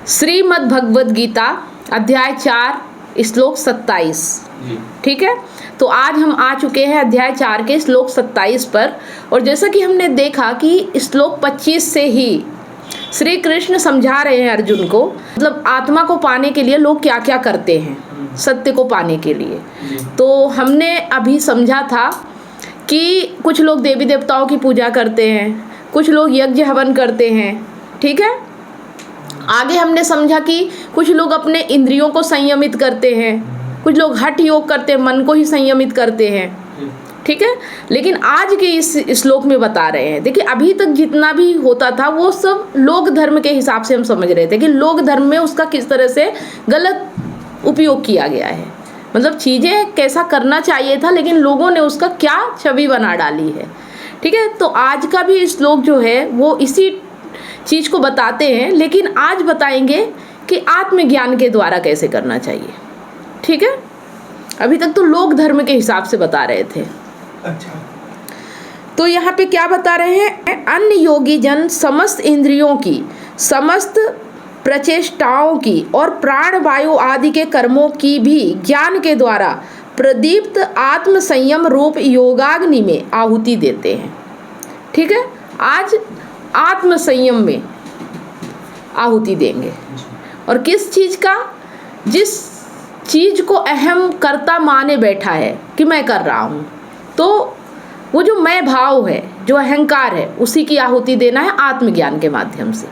श्रीमद् भगवद गीता अध्याय 4 श्लोक 27। ठीक है, तो आज हम आ चुके हैं अध्याय 4 के श्लोक 27 पर। और जैसा कि हमने देखा कि श्लोक 25 से ही श्री कृष्ण समझा रहे हैं अर्जुन को, मतलब आत्मा को पाने के लिए लोग क्या क्या करते हैं, सत्य को पाने के लिए। तो हमने अभी समझा था कि कुछ लोग देवी देवताओं की पूजा करते हैं, कुछ लोग यज्ञ हवन करते हैं। ठीक है, आगे हमने समझा कि कुछ लोग अपने इंद्रियों को संयमित करते हैं, कुछ लोग हठ योग करते हैं, मन को ही संयमित करते हैं। ठीक है, लेकिन आज के इस श्लोक में बता रहे हैं, देखिए अभी तक जितना भी होता था वो सब लोक धर्म के हिसाब से हम समझ रहे थे कि लोक धर्म में उसका किस तरह से गलत उपयोग किया गया है, मतलब चीज़ें कैसा करना चाहिए था लेकिन लोगों ने उसका क्या छवि बना डाली है। ठीक है, तो आज का भी श्लोक जो है वो इसी चीज़ को बताते हैं, लेकिन आज बताएंगे कि आत्मज्ञान के द्वारा कैसे करना चाहिए। ठीक है, अभी तक तो लोक धर्म के हिसाब से बता रहे थे। अच्छा, तो यहाँ पे क्या बता रहे हैं, अन्य योगी जन समस्त इंद्रियों की, समस्त प्रचेष्टाओं की और प्राण वायु आदि के कर्मों की भी ज्ञान के द्वारा प्रदीप्त आत्म संयम रूप योगाग्नि में आहुति देते हैं। ठीक है, आज आत्म संयम में आहुति देंगे। और किस चीज़ का, जिस चीज़ को अहम कर्ता माने बैठा है कि मैं कर रहा हूँ, तो वो जो मैं भाव है, जो अहंकार है, उसी की आहुति देना है आत्मज्ञान के माध्यम से।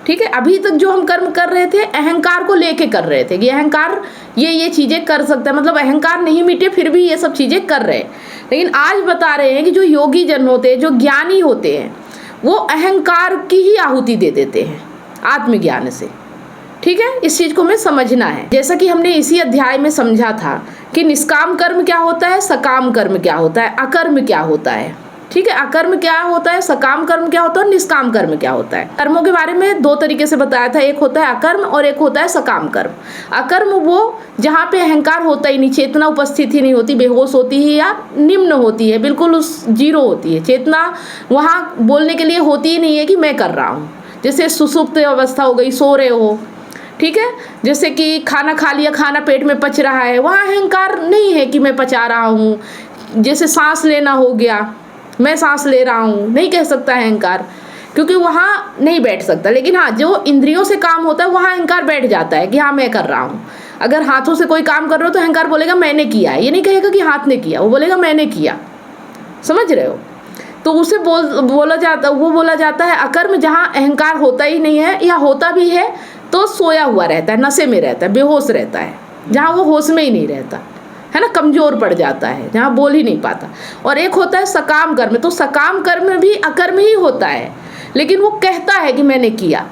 ठीक है, अभी तक जो हम कर्म कर रहे थे अहंकार को लेके कर रहे थे कि अहंकार ये चीज़ें कर सकता है, मतलब अहंकार नहीं मिटे फिर भी ये सब चीज़ें कर रहे हैं। लेकिन आज बता रहे हैं कि जो योगी जन होते हैं, जो ज्ञानी होते हैं, वो अहंकार की ही आहुति दे देते हैं आत्मज्ञान से। ठीक है, इस चीज़ को हमें समझना है। जैसा कि हमने इसी अध्याय में समझा था कि निष्काम कर्म क्या होता है, सकाम कर्म क्या होता है, अकर्म क्या होता है। ठीक है, अकर्म क्या होता है, सकाम कर्म क्या होता है और निष्काम कर्म क्या होता है। कर्मों के बारे में दो तरीके से बताया था, एक होता है अकर्म और एक होता है सकाम कर्म। अकर्म वो जहाँ पे अहंकार होता ही नहीं, चेतना उपस्थित ही नहीं होती, बेहोश होती है या निम्न होती है, बिल्कुल उस जीरो होती है, चेतना वहाँ बोलने के लिए होती ही नहीं है कि मैं कर रहा हूँ। जैसे सुसुप्त अवस्था हो गई, सो रहे हो। ठीक है, जैसे कि खाना खा लिया, खाना पेट में पच रहा है, वहाँ अहंकार नहीं है कि मैं पचा रहा हूँ। जैसे सांस लेना हो गया, मैं सांस ले रहा हूँ, नहीं कह सकता अहंकार, क्योंकि वहाँ नहीं बैठ सकता। लेकिन हाँ, जो इंद्रियों से काम होता है वहाँ अहंकार बैठ जाता है कि हाँ मैं कर रहा हूँ। अगर हाथों से कोई काम कर रहे हो तो अहंकार बोलेगा मैंने किया है, ये नहीं कहेगा कि हाथ ने किया, वो बोलेगा मैंने किया। समझ रहे हो, तो उसे बोला जाता है अकर्म, जहाँ अहंकार होता ही नहीं है या होता भी है तो सोया हुआ रहता है, नशे में रहता है, बेहोश रहता है, जहाँ वो होश में ही नहीं रहता है ना, कमज़ोर पड़ जाता है, जहाँ बोल ही नहीं पाता। और एक होता है सकाम कर्म, तो सकाम कर्म भी अकर्म ही होता है, लेकिन वो कहता है कि मैंने किया।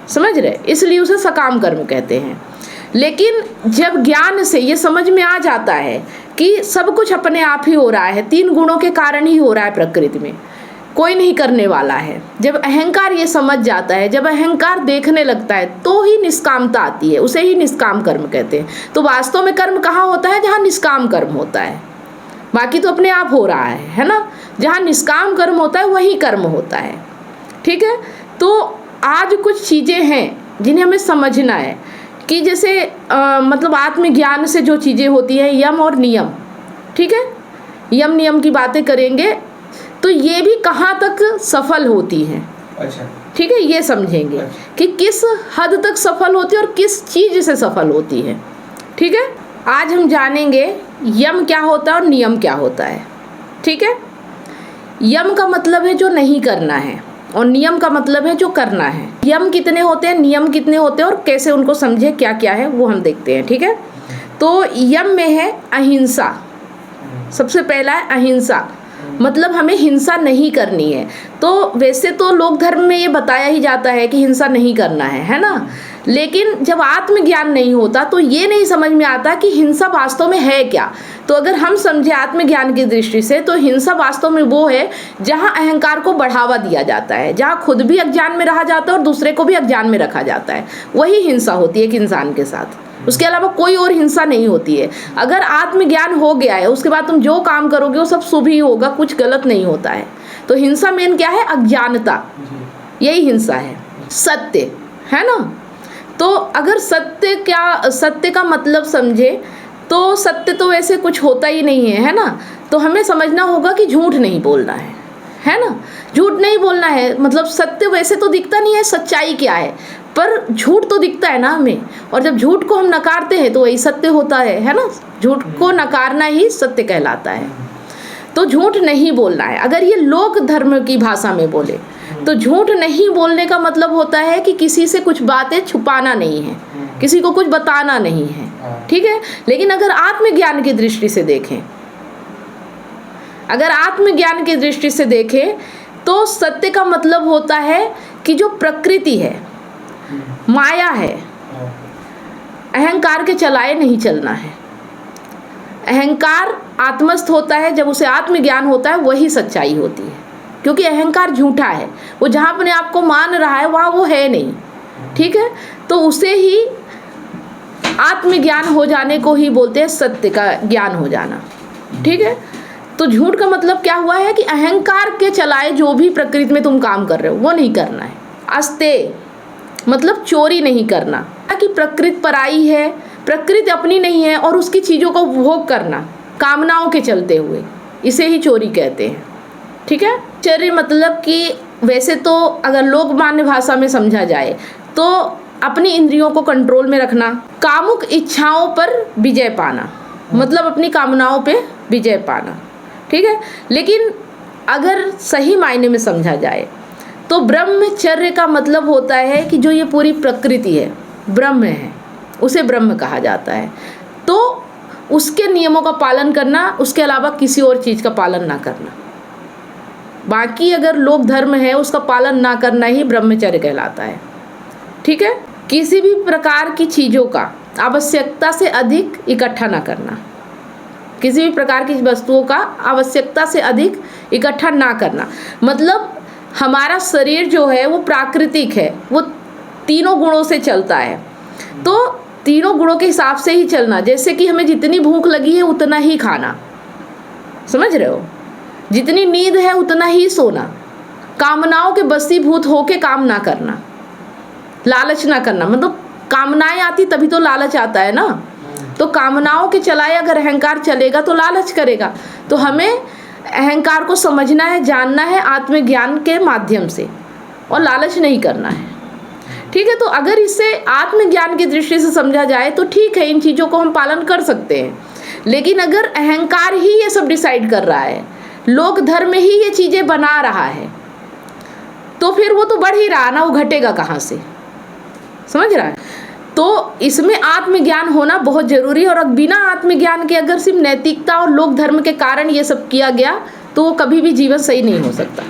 समझ रहे, इसलिए उसे सकाम कर्म कहते हैं। लेकिन जब ज्ञान से ये समझ में आ जाता है कि सब कुछ अपने आप ही हो रहा है, 3 गुणों के कारण ही हो रहा है प्रकृति में, कोई नहीं करने वाला है, जब अहंकार ये समझ जाता है, जब अहंकार देखने लगता है, तो ही निष्कामता आती है, उसे ही निष्काम कर्म कहते हैं। तो वास्तव में कर्म कहाँ होता है, जहाँ निष्काम कर्म होता है। बाकी तो अपने आप हो रहा है ना, जहाँ निष्काम कर्म होता है वही कर्म होता है। ठीक है, तो आज कुछ चीज़ें हैं जिन्हें हमें समझना है कि जैसे मतलब आत्मज्ञान से जो चीज़ें होती हैं, यम और नियम। ठीक है, यम नियम की बातें करेंगे, तो ये भी कहाँ तक सफल होती हैं। अच्छा, ठीक है, ये समझेंगे कि किस हद तक सफल होती है और किस चीज़ से सफल होती है। ठीक है, आज हम जानेंगे यम क्या होता है और नियम क्या होता है। ठीक है, यम का मतलब है जो नहीं करना है और नियम का मतलब है जो करना है। यम कितने होते हैं, नियम कितने होते हैं और कैसे उनको समझे, क्या क्या है वो हम देखते हैं। ठीक है, तो यम में है अहिंसा, सबसे पहला है अहिंसा, मतलब हमें हिंसा नहीं करनी है। तो वैसे तो लोक धर्म में ये बताया ही जाता है कि हिंसा नहीं करना है ना, लेकिन जब आत्मज्ञान नहीं होता तो ये नहीं समझ में आता कि हिंसा वास्तव में है क्या। तो अगर हम समझे आत्मज्ञान की दृष्टि से, तो हिंसा वास्तव में वो है जहाँ अहंकार को बढ़ावा दिया जाता है, जहाँ खुद भी अज्ञान में रहा जाता है और दूसरे को भी अज्ञान में रखा जाता है, वही हिंसा होती है एक इंसान के साथ। उसके अलावा कोई और हिंसा नहीं होती है। अगर आत्मज्ञान हो गया है, उसके बाद तुम जो काम करोगे वो सब शुभ ही होगा, कुछ गलत नहीं होता है। तो हिंसा मेन क्या है, अज्ञानता, यही हिंसा है। सत्य है ना, तो अगर सत्य का मतलब समझे तो सत्य तो वैसे कुछ होता ही नहीं है ना। तो हमें समझना होगा कि झूठ नहीं बोलना है ना। झूठ नहीं बोलना है मतलब सत्य वैसे तो दिखता नहीं है, सच्चाई क्या है, पर झूठ तो दिखता है ना हमें। और जब झूठ को हम नकारते हैं तो वही सत्य होता है ना। झूठ को नकारना ही सत्य कहलाता है। तो झूठ नहीं बोलना है। अगर ये लोक धर्म की भाषा में बोले तो झूठ नहीं बोलने का मतलब होता है कि किसी से कुछ बातें छुपाना नहीं है, किसी को कुछ बताना नहीं है, ठीक है। लेकिन अगर आत्मज्ञान की दृष्टि से देखें, अगर आत्मज्ञान की दृष्टि से देखें तो सत्य का मतलब होता है कि जो प्रकृति है, माया है, अहंकार के चलाए नहीं चलना है। अहंकार आत्मस्थ होता है, जब उसे आत्मज्ञान होता है वही सच्चाई होती है। क्योंकि अहंकार झूठा है, वो जहाँ अपने आप को मान रहा है वहाँ वो है नहीं, ठीक है। तो उसे ही आत्मज्ञान हो जाने को ही बोलते हैं सत्य का ज्ञान हो जाना, ठीक है। तो झूठ का मतलब क्या हुआ है कि अहंकार के चलाए जो भी प्रकृति में तुम काम कर रहे हो वो नहीं करना है। अस्ते मतलब चोरी नहीं करना, कि प्रकृति पराई है, प्रकृति अपनी नहीं है और उसकी चीज़ों को उपभोग करना कामनाओं के चलते हुए, इसे ही चोरी कहते हैं, ठीक है। चोरी मतलब कि वैसे तो अगर लोक मान्य भाषा में समझा जाए तो अपनी इंद्रियों को कंट्रोल में रखना, कामुक इच्छाओं पर विजय पाना, मतलब अपनी कामनाओं पे विजय पाना, ठीक है। लेकिन अगर सही मायने में समझा जाए तो ब्रह्मचर्य का मतलब होता है कि जो ये पूरी प्रकृति है ब्रह्म है, उसे ब्रह्म कहा जाता है। तो उसके नियमों का पालन करना, उसके अलावा किसी और चीज़ का पालन ना करना। बाकी अगर लोक धर्म है उसका पालन ना करना ही ब्रह्मचर्य कहलाता है, ठीक है। किसी भी प्रकार की चीज़ों का आवश्यकता से अधिक इकट्ठा ना करना, किसी भी प्रकार की वस्तुओं का आवश्यकता से अधिक इकट्ठा ना करना। मतलब हमारा शरीर जो है वो प्राकृतिक है, वो तीनों गुणों से चलता है, तो तीनों गुणों के हिसाब से ही चलना। जैसे कि हमें जितनी भूख लगी है उतना ही खाना, समझ रहे हो, जितनी नींद है उतना ही सोना, कामनाओं के बसीभूत होके काम ना करना, लालच ना करना। मतलब कामनाएं आती तभी तो लालच आता है ना। तो कामनाओं के चलाए अगर अहंकार चलेगा तो लालच करेगा। तो हमें अहंकार को समझना है, जानना है आत्मज्ञान के माध्यम से, और लालच नहीं करना है, ठीक है। तो अगर इसे आत्मज्ञान की दृष्टि से समझा जाए तो ठीक है, इन चीज़ों को हम पालन कर सकते हैं। लेकिन अगर अहंकार ही ये सब डिसाइड कर रहा है, लोक धर्म ही ये चीज़ें बना रहा है, तो फिर वो तो बढ़ ही रहा ना, वो घटेगा कहाँ से, समझ रहा है। तो इसमें आत्मज्ञान होना बहुत ज़रूरी है। और बिना आत्मज्ञान के अगर सिर्फ नैतिकता और लोक धर्म के कारण ये सब किया गया तो वो कभी भी जीवन सही नहीं हो सकता।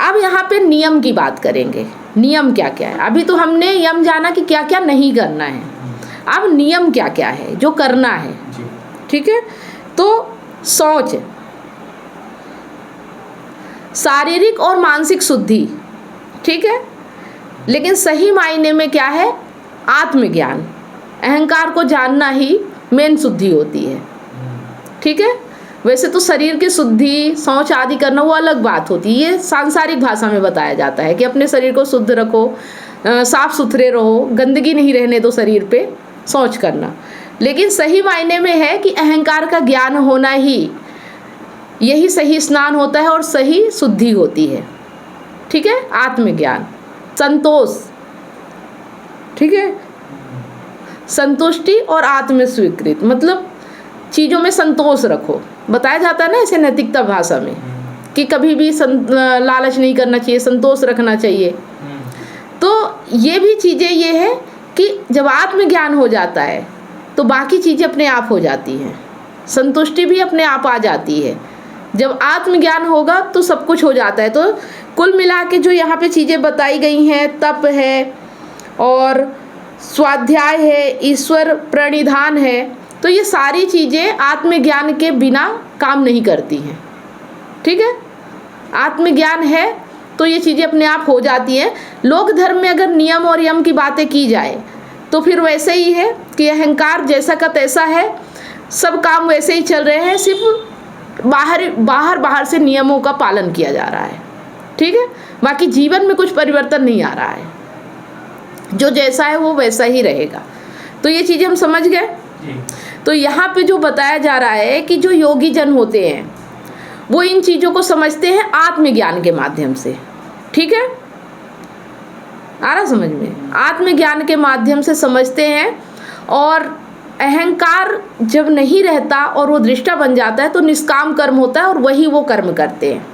अब यहाँ पे नियम की बात करेंगे। नियम क्या क्या है? अभी तो हमने यम जाना कि क्या क्या नहीं करना है, अब नियम क्या क्या है जो करना है, ठीक है। तो शौच, शारीरिक और मानसिक शुद्धि, ठीक है। लेकिन सही मायने में क्या है? आत्मज्ञान, अहंकार को जानना ही मेन शुद्धि होती है, ठीक है। वैसे तो शरीर की शुद्धि, शौच आदि करना वो अलग बात होती है, ये सांसारिक भाषा में बताया जाता है कि अपने शरीर को शुद्ध रखो, साफ सुथरे रहो, गंदगी नहीं रहने दो शरीर पे, शौच करना। लेकिन सही मायने में है कि अहंकार का ज्ञान होना ही यही सही स्नान होता है और सही शुद्धि होती है, ठीक है। आत्मज्ञान, संतोष, ठीक है, संतुष्टि और आत्म स्वीकृति, मतलब चीज़ों में संतोष रखो। बताया जाता है ना ऐसे नैतिकता भाषा में कि कभी भी लालच नहीं करना चाहिए, संतोष रखना चाहिए। तो ये भी चीज़ें ये है कि जब आत्मज्ञान हो जाता है तो बाकी चीज़ें अपने आप हो जाती हैं, संतुष्टि भी अपने आप आ जाती है। जब आत्मज्ञान होगा तो सब कुछ हो जाता है। तो कुल मिला के जो यहाँ पे चीज़ें बताई गई हैं, तप है और स्वाध्याय है, ईश्वर प्रणिधान है, तो ये सारी चीज़ें आत्मज्ञान के बिना काम नहीं करती हैं, ठीक है। आत्मज्ञान है तो ये चीज़ें अपने आप हो जाती हैं। लोक धर्म में अगर नियम और यम की बातें की जाए तो फिर वैसे ही है कि अहंकार जैसा का तैसा है, सब काम वैसे ही चल रहे हैं, सिर्फ बाहर से नियमों का पालन किया जा रहा है, ठीक है। बाकी जीवन में कुछ परिवर्तन नहीं आ रहा है। जो जैसा है वो वैसा ही रहेगा। तो ये चीज़ें हम समझ गए। तो यहाँ पे जो बताया जा रहा है कि जो योगी जन होते हैं वो इन चीज़ों को समझते हैं आत्मज्ञान के माध्यम से। ठीक है, आ रहा समझ में? आत्मज्ञान के माध्यम से समझते हैं, और अहंकार जब नहीं रहता और वो दृष्टा बन जाता है तो निष्काम कर्म होता है और वही वो कर्म करते हैं।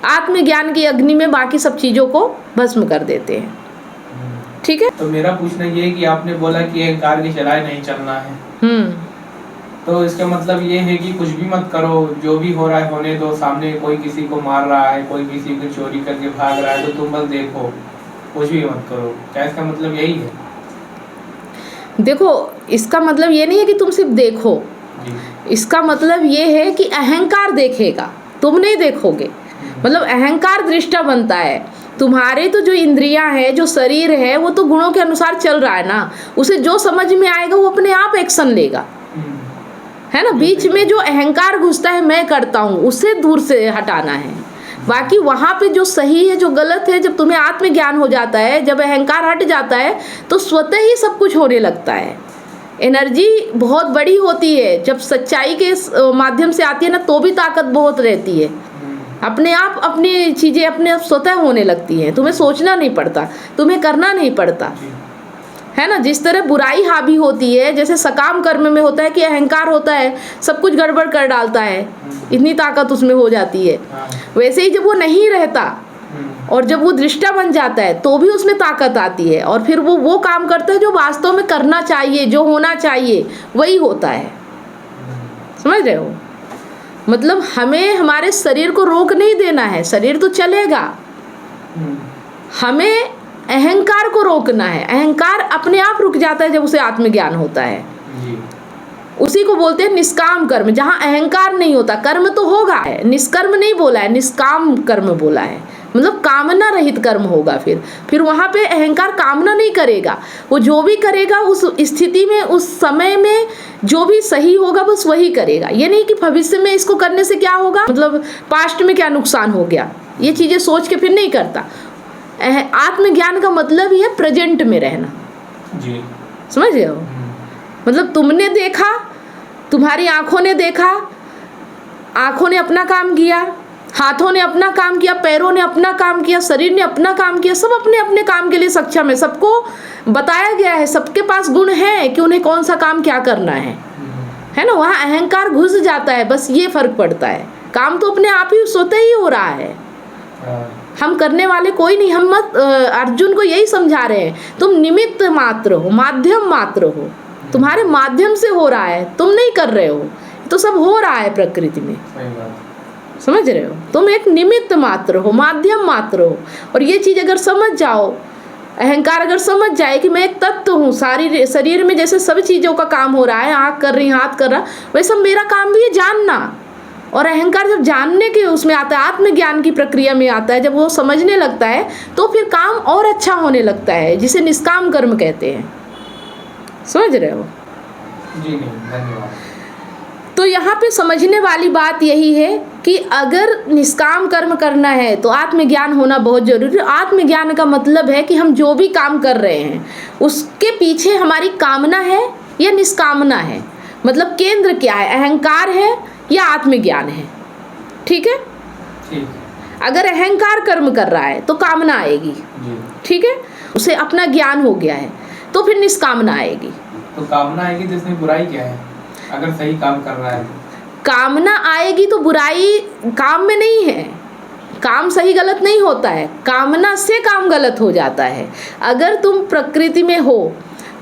आत्मज्ञान की अग्नि में बाकी सब चीज़ों को भस्म कर देते हैं। ठीक है, तो मेरा पूछना ये है कि आपने बोला कि अहंकार की चलाए नहीं चलना है, तो इसका मतलब ये है कि कुछ भी मत करो, जो भी हो रहा है होने दो। सामने कोई किसी को मार रहा है, कोई किसी को चोरी करके भाग रहा है, तो तुम बस देखो, कुछ भी मत करो। क्या इसका मतलब यही है? देखो, इसका मतलब ये नहीं है कि तुम सिर्फ देखो, इसका मतलब ये है कि अहंकार देखेगा, तुम नहीं देखोगे। मतलब अहंकार दृष्टा बनता है। तुम्हारे तो जो इंद्रियां हैं, जो शरीर है, वो तो गुणों के अनुसार चल रहा है ना। उसे जो समझ में आएगा वो अपने आप एक्शन लेगा, है ना। बीच में जो अहंकार घुसता है, मैं करता हूँ, उसे दूर से हटाना है। बाकी वहाँ पे जो सही है, जो गलत है, जब तुम्हें आत्मज्ञान हो जाता है, जब अहंकार हट जाता है, तो स्वतः ही सब कुछ होने लगता है। एनर्जी बहुत बड़ी होती है, जब सच्चाई के माध्यम से आती है ना, तो भी ताकत बहुत रहती है। अपने आप अपनी चीज़ें अपने आप स्वतः होने लगती हैं। तुम्हें सोचना नहीं पड़ता, तुम्हें करना नहीं पड़ता, है ना। जिस तरह बुराई हावी होती है, जैसे सकाम कर्म में होता है कि अहंकार होता है, सब कुछ गड़बड़ कर डालता है, इतनी ताकत उसमें हो जाती है। वैसे ही जब वो नहीं रहता और जब वो दृष्टा बन जाता है, तो भी उसमें ताकत आती है, और फिर वो काम करता है जो वास्तव में करना चाहिए, जो होना चाहिए वही होता है। समझ रहे हो? मतलब हमें हमारे शरीर को रोक नहीं देना है, शरीर तो चलेगा, हमें अहंकार को रोकना है। अहंकार अपने आप रुक जाता है जब उसे आत्मज्ञान होता है। उसी को बोलते हैं निष्काम कर्म, जहाँ अहंकार नहीं होता। कर्म तो होगा, निष्कर्म नहीं बोला है, निष्काम कर्म बोला है, मतलब कामना रहित कर्म होगा। फिर वहाँ पे अहंकार कामना नहीं करेगा, वो जो भी करेगा उस स्थिति में, उस समय में जो भी सही होगा बस वही करेगा। ये नहीं कि भविष्य में इसको करने से क्या होगा, मतलब पास्ट में क्या नुकसान हो गया, ये चीज़ें सोच के फिर नहीं करता। आत्मज्ञान का मतलब ही है प्रेजेंट में रहना जी। समझ गए हो? मतलब तुमने देखा, तुम्हारी आंखों ने देखा, आंखों ने अपना काम किया, हाथों ने अपना काम किया, पैरों ने अपना काम किया, शरीर ने अपना काम किया, सब अपने अपने काम के लिए सक्षम है। सबको बताया गया है, सबके पास गुण है कि उन्हें कौन सा काम क्या करना है ना। वहाँ अहंकार घुस जाता है, बस ये फर्क पड़ता है। काम तो अपने आप ही स्वतः ही हो रहा है, हम करने वाले कोई नहीं। हम मत अर्जुन को यही समझा रहे हैं, तुम निमित्त मात्र हो, माध्यम मात्र हो, तुम्हारे माध्यम से हो रहा है, तुम नहीं कर रहे हो, तो सब हो रहा है प्रकृति में। समझ रहे हो? तुम एक निमित्त मात्र हो, माध्यम मात्र हो। और ये चीज़ अगर समझ जाओ, अहंकार अगर समझ जाए कि मैं एक तत्व हूँ, सारी शरीर में जैसे सब चीज़ों का काम हो रहा है, आँख कर रही, हाथ कर रहा, वैसा मेरा काम भी है जानना। और अहंकार जब जानने के उसमें आता है, आत्मज्ञान की प्रक्रिया में आता है, जब वो समझने लगता है, तो फिर काम और अच्छा होने लगता है, जिसे निष्काम कर्म कहते हैं। समझ रहे हो? जी नहीं, धन्यवाद। तो यहाँ पे समझने वाली बात यही है कि अगर निष्काम कर्म करना है तो आत्मज्ञान होना बहुत जरूरी है। आत्मज्ञान का मतलब है कि हम जो भी काम कर रहे हैं उसके पीछे हमारी कामना है या निष्कामना है, मतलब केंद्र क्या है, अहंकार है या आत्मज्ञान है। ठीक है? अगर अहंकार कर्म कर रहा है तो कामना आएगी, ठीक है, उसे अपना ज्ञान हो गया है, तो फिर निष्कामना आएगी। तो कामना आएगी तो इसमें बुराई क्या है? अगर सही काम कर रहा है कामना आएगी तो बुराई काम में नहीं है। काम सही गलत नहीं होता है, कामना से काम गलत हो जाता है। अगर तुम प्रकृति में हो,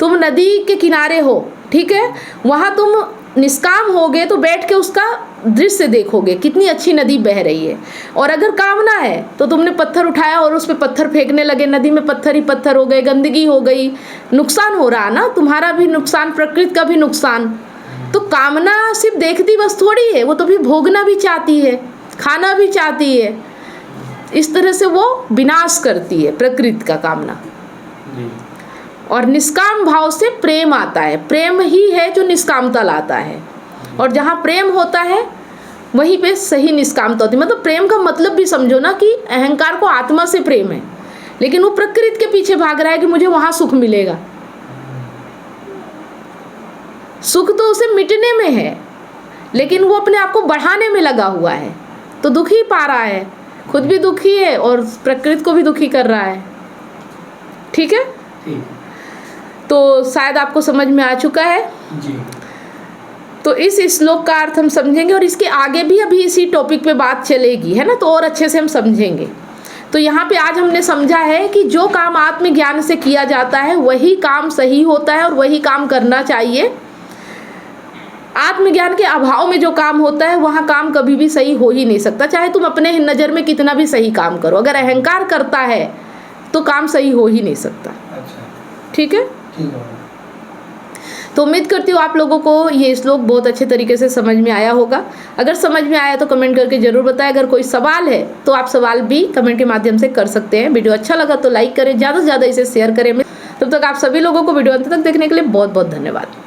तुम नदी के किनारे हो, ठीक है, वहाँ तुम निष्काम होगे तो बैठ के उसका दृश्य देखोगे, कितनी अच्छी नदी बह रही है। और अगर कामना है तो तुमने पत्थर उठाया और उस पर पत्थर फेंकने लगे, नदी में पत्थर ही पत्थर हो गए, गंदगी हो गई, नुकसान हो रहा ना, तुम्हारा भी नुकसान, प्रकृति का भी नुकसान। तो कामना सिर्फ देखती बस थोड़ी है, वो तो भी भोगना भी चाहती है, खाना भी चाहती है। इस तरह से वो विनाश करती है प्रकृति का कामना। और निष्काम भाव से प्रेम आता है, प्रेम ही है जो निष्कामता लाता है। और जहाँ प्रेम होता है वहीं पे सही निष्कामता होती है। मतलब प्रेम का मतलब भी समझो ना कि अहंकार को आत्मा से प्रेम है, लेकिन वो प्रकृति के पीछे भाग रहा है कि मुझे वहां सुख मिलेगा। सुख तो उसे मिटने में है, लेकिन वो अपने आप को बढ़ाने में लगा हुआ है, तो दुख ही पा रहा है, खुद भी दुखी है और प्रकृति को भी दुखी कर रहा है। ठीक है, तो शायद आपको समझ में आ चुका है जी। तो इस श्लोक का अर्थ हम समझेंगे और इसके आगे भी अभी इसी टॉपिक पे बात चलेगी, है ना, तो और अच्छे से हम समझेंगे। तो यहाँ पे आज हमने समझा है कि जो काम आत्मज्ञान से किया जाता है वही काम सही होता है और वही काम करना चाहिए। आत्मज्ञान के अभाव में जो काम होता है वहाँ काम कभी भी सही हो ही नहीं सकता, चाहे तुम अपने नज़र में कितना भी सही काम करो। अगर अहंकार करता है तो काम सही हो ही नहीं सकता। अच्छा, ठीक है। ठीक है। तो उम्मीद करती हूँ आप लोगों को ये श्लोक बहुत अच्छे तरीके से समझ में आया होगा। अगर समझ में आया तो कमेंट करके ज़रूर बताएं। अगर कोई सवाल है तो आप सवाल भी कमेंट के माध्यम से कर सकते हैं। वीडियो अच्छा लगा तो लाइक करें, ज़्यादा से ज़्यादा इसे शेयर करें। तब तक आप सभी लोगों को वीडियो अंत तक देखने के लिए बहुत बहुत धन्यवाद।